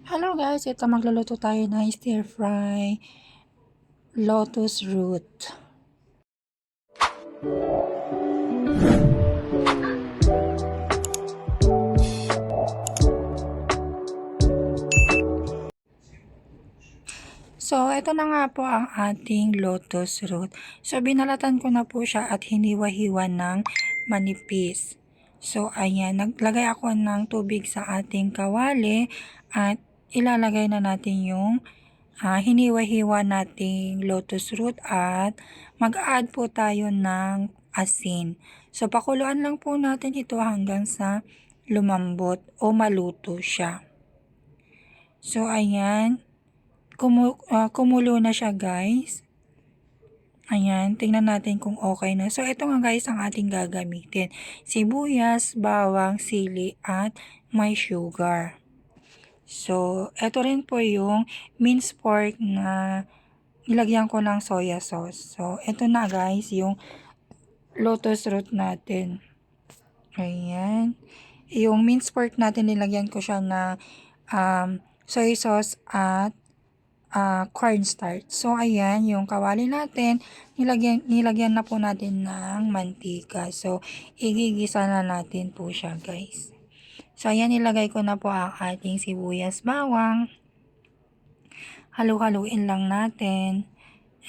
Hello guys, ito magluluto tayo ng stir fry lotus root. So, ito na nga po ang ating lotus root. So, binalatan ko na po siya at hiniwa-hiwa ng manipis. So, ayan, naglagay ako ng tubig sa ating kawali at ilalagay na natin yung hiniwa-hiwa nating lotus root at mag-add po tayo ng asin. So, pakuluan lang po natin ito hanggang sa lumambot o maluto siya. So, ayan. Kumulo na siya guys. Ayan, tingnan natin kung okay na. So, ito nga guys ang ating gagamitin. Sibuyas, bawang, sili, at may sugar. So, ito rin po yung minced pork na nilagyan ko ng soya sauce. So, ito na guys yung lotus root natin. Ayan. Yung minced pork natin, nilagyan ko siya na soy sauce at cornstarch. So, ayan, yung kawali natin, nilagyan na po natin ng mantika. So, igigisa na natin po siya, guys. So, ayan, nilagay ko na po ang ating sibuyas, bawang. Halu-haluin lang natin.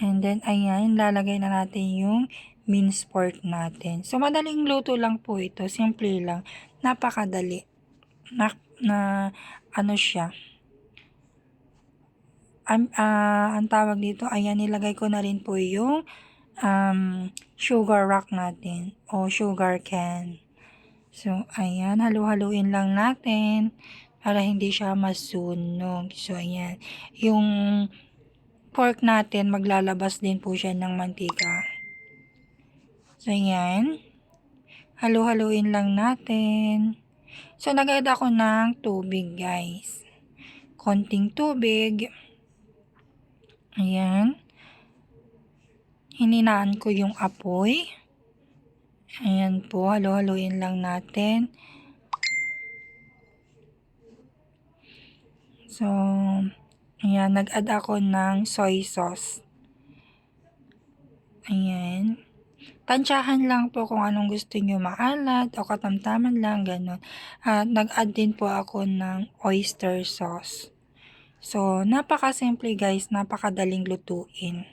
And then, ayan, lalagay na natin yung minced pork natin. So, madaling luto lang po ito. Simple lang. Napakadali. Ano siya. Ang tawag dito, ayan, nilagay ko na rin po yung sugar rock natin o sugar can. So, ayan, halu-haluin lang natin para hindi siya masunog. So, ayan, yung pork natin, maglalabas din po siya ng mantika. So, ayan, halu-haluin lang natin. So, nag-add ako ng tubig, guys. Konting tubig. Ayan. Hininaan ko yung apoy. Ayan po, halu-haluin lang natin. So, ayan, nag-add ako ng soy sauce. Ayan. Tansyahan lang po kung anong gusto nyo, maalat o katamtaman lang, ganun. At nag-add din po ako ng oyster sauce. So, napaka-simple guys, napakadaling lutuin.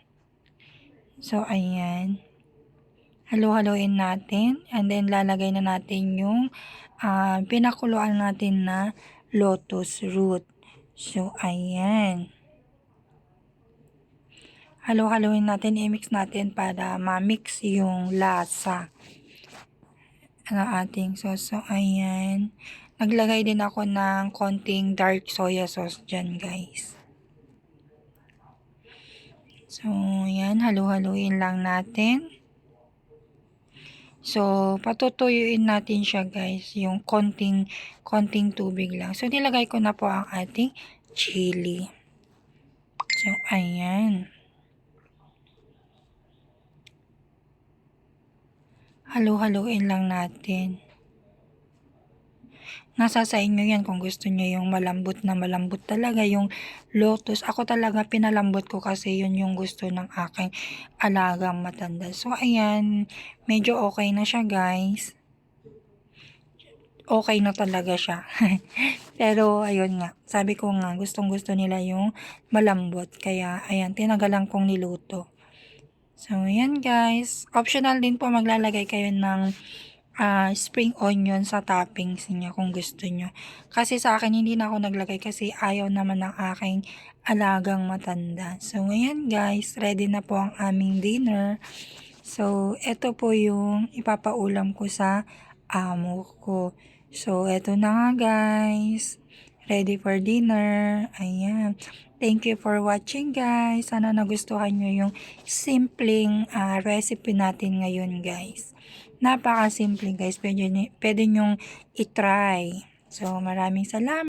So, ayan. Halu-haluin natin. And then, lalagay na natin yung pinakuluan natin na lotus root. So, ayan. Halu-haluin natin, i-mix natin para ma-mix yung lasa ng ating sauce. So, ayan. Naglagay din ako ng konting dark soya sauce dyan, guys. So, ayan. Halu-haluin lang natin. So, patutuyuin natin siya, guys. Yung konting tubig lang. So, nilagay ko na po ang ating chili. So, ayan. Halu-haluin lang natin. Nasa sa inyo yan kung gusto niyo yung malambot na malambot talaga yung lotus. Ako talaga pinalambot ko kasi yun yung gusto ng aking alagang matanda. So, ayan. Medyo okay na siya, guys. Okay na talaga siya. Pero, ayun nga. Sabi ko nga, gustong-gusto nila yung malambot. Kaya, ayan, tinagalan kong niluto. So, ayan, guys. Optional din po maglalagay kayo ng spring onion sa toppings niya kung gusto nyo. Kasi sa akin, hindi na ako naglagay kasi ayaw naman ng aking alagang matanda. So, ayan guys, ready na po ang aming dinner. So, ito po yung ipapaulam ko sa amo ko. So, ito na nga guys. Ready for dinner. Ayan. Thank you for watching guys. Sana nagustuhan nyo yung simpleng recipe natin ngayon guys. Napaka-simple guys. Pwede nyong itry. So, maraming salamat.